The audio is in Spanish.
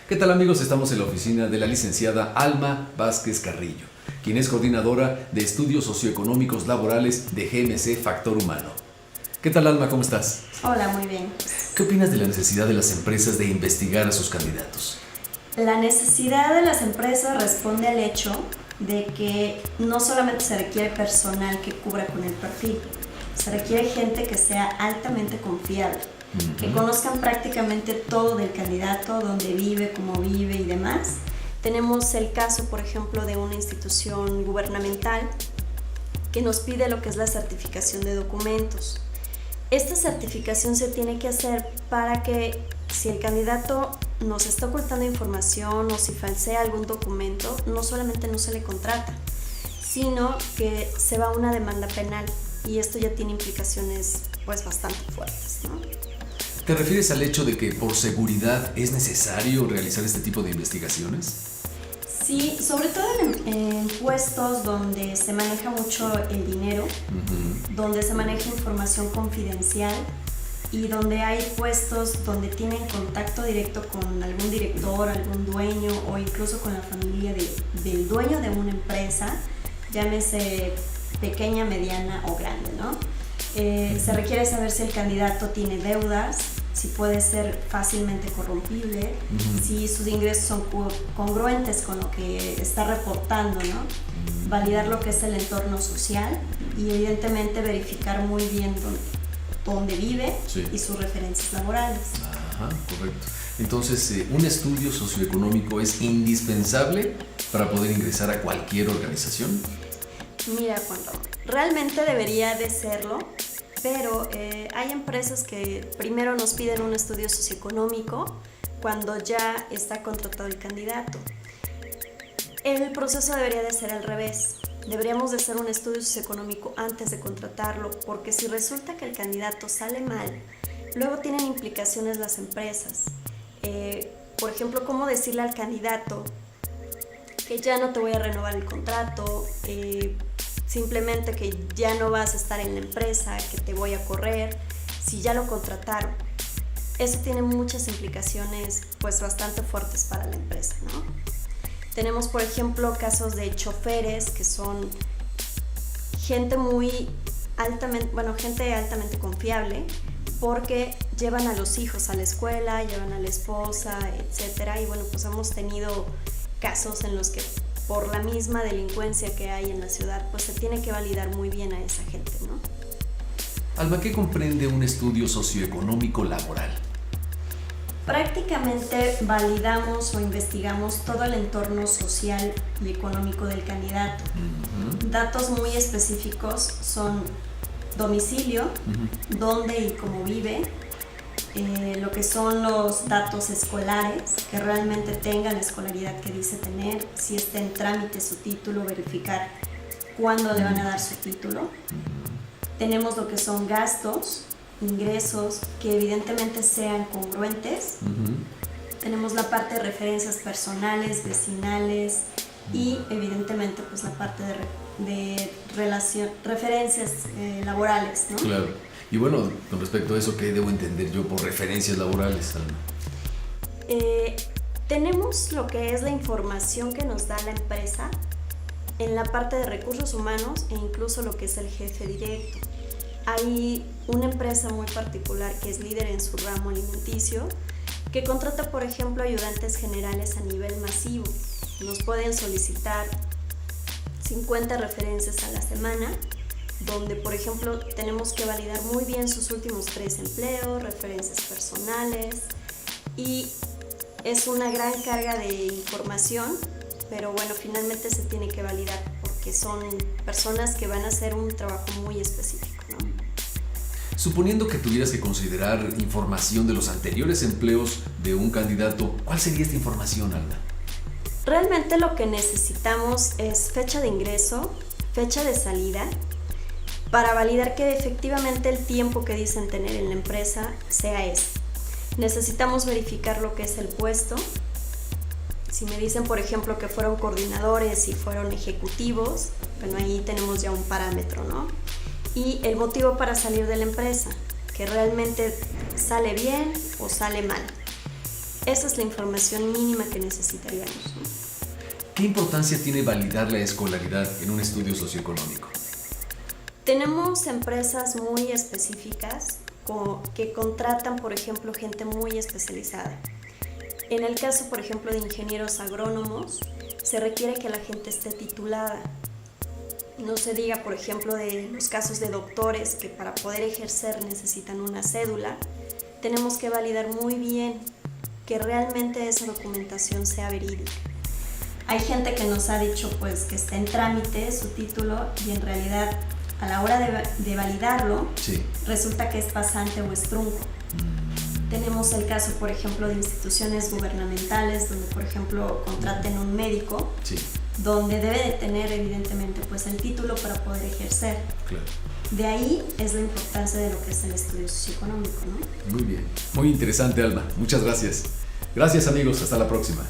¿Qué tal, amigos? Estamos en la oficina de la licenciada Alma Vázquez Carrillo, quien es coordinadora de Estudios Socioeconómicos Laborales de GMC Factor Humano. ¿Qué tal, Alma? ¿Cómo estás? Hola, muy bien. ¿Qué opinas de la necesidad de las empresas de investigar a sus candidatos? La necesidad de las empresas responde al hecho de que no solamente se requiere personal que cubra con el perfil, se requiere gente que sea altamente confiable, que conozcan prácticamente todo del candidato, dónde vive, cómo vive y demás. Tenemos el caso, por ejemplo, de una institución gubernamental que nos pide lo que es la certificación de documentos. Esta certificación se tiene que hacer para que si el candidato nos está ocultando información o si falsea algún documento, no solamente no se le contrata, sino que se va a una demanda penal y esto ya tiene implicaciones pues bastante fuertes, ¿no? ¿Te refieres al hecho de que por seguridad es necesario realizar este tipo de investigaciones? Sí, sobre todo en puestos donde se maneja mucho el dinero, donde se maneja información confidencial y donde hay puestos donde tienen contacto directo con algún director, algún dueño o incluso con la familia del dueño de una empresa, llámese pequeña, mediana o grande, ¿no? Se requiere saber si el candidato tiene deudas, si puede ser fácilmente corrompible, si sus ingresos son congruentes con lo que está reportando, ¿no? Validar lo que es el entorno social y evidentemente verificar muy bien dónde vive y sus referencias laborales. Ajá, correcto. Entonces, ¿un estudio socioeconómico es indispensable para poder ingresar a cualquier organización? Mira, Juan Ramón, realmente debería de serlo, pero hay empresas que primero nos piden un estudio socioeconómico cuando ya está contratado el candidato. El proceso debería de ser al revés. Deberíamos de hacer un estudio socioeconómico antes de contratarlo, porque si resulta que el candidato sale mal, luego tienen implicaciones las empresas. Por ejemplo, ¿cómo decirle al candidato que ya no te voy a renovar el contrato, simplemente que ya no vas a estar en la empresa, que te voy a correr, si ya lo contrataron? Eso tiene muchas implicaciones pues bastante fuertes para la empresa, ¿no? Tenemos, por ejemplo, casos de choferes que son gente altamente confiable porque llevan a los hijos a la escuela, llevan a la esposa, etcétera. Y bueno, pues hemos tenido casos en los que por la misma delincuencia que hay en la ciudad, pues se tiene que validar muy bien a esa gente, ¿no? Alma, ¿qué comprende un estudio socioeconómico laboral? Prácticamente validamos o investigamos todo el entorno social y económico del candidato. Datos muy específicos son domicilio, dónde y cómo vive, lo que son los datos escolares, que realmente tenga la escolaridad que dice tener, si está en trámite su título, verificar cuándo le van a dar su título. Tenemos lo que son gastos, ingresos, que evidentemente sean congruentes. Tenemos la parte de referencias personales, vecinales y evidentemente pues la parte de referencias laborales, ¿no? Claro. Y bueno, con respecto a eso, ¿qué debo entender yo por referencias laborales, Alma? Tenemos lo que es la información que nos da la empresa en la parte de recursos humanos e incluso lo que es el jefe directo. Hay una empresa muy particular que es líder en su ramo alimenticio que contrata, por ejemplo, ayudantes generales a nivel masivo. Nos pueden solicitar 50 referencias a la semana, donde, por ejemplo, tenemos que validar muy bien sus últimos 3 empleos, referencias personales, y es una gran carga de información, pero bueno, finalmente se tiene que validar porque son personas que van a hacer un trabajo muy específico, ¿no? Suponiendo que tuvieras que considerar información de los anteriores empleos de un candidato, ¿cuál sería esta información, Alma? Realmente lo que necesitamos es fecha de ingreso, fecha de salida, para validar que efectivamente el tiempo que dicen tener en la empresa sea ese. Necesitamos verificar lo que es el puesto. Si me dicen, por ejemplo, que fueron coordinadores y fueron ejecutivos, bueno, ahí tenemos ya un parámetro, ¿no? Y el motivo para salir de la empresa, que realmente sale bien o sale mal. Esa es la información mínima que necesitaríamos, ¿no? ¿Qué importancia tiene validar la escolaridad en un estudio socioeconómico? Tenemos empresas muy específicas que contratan, por ejemplo, gente muy especializada. En el caso, por ejemplo, de ingenieros agrónomos, se requiere que la gente esté titulada. No se diga, por ejemplo, de los casos de doctores que para poder ejercer necesitan una cédula. Tenemos que validar muy bien que realmente esa documentación sea verídica. Hay gente que nos ha dicho pues que está en trámite su título y en realidad a la hora de validarlo, Sí. resulta que es pasante o es trunco. Tenemos el caso, por ejemplo, de instituciones gubernamentales donde, por ejemplo, contraten un médico, Sí, donde debe de tener evidentemente pues el título para poder ejercer. claro. De ahí es la importancia de lo que es el estudio socioeconómico, ¿no? Muy bien. Muy interesante, Alma. Muchas gracias. Gracias, amigos. Hasta la próxima.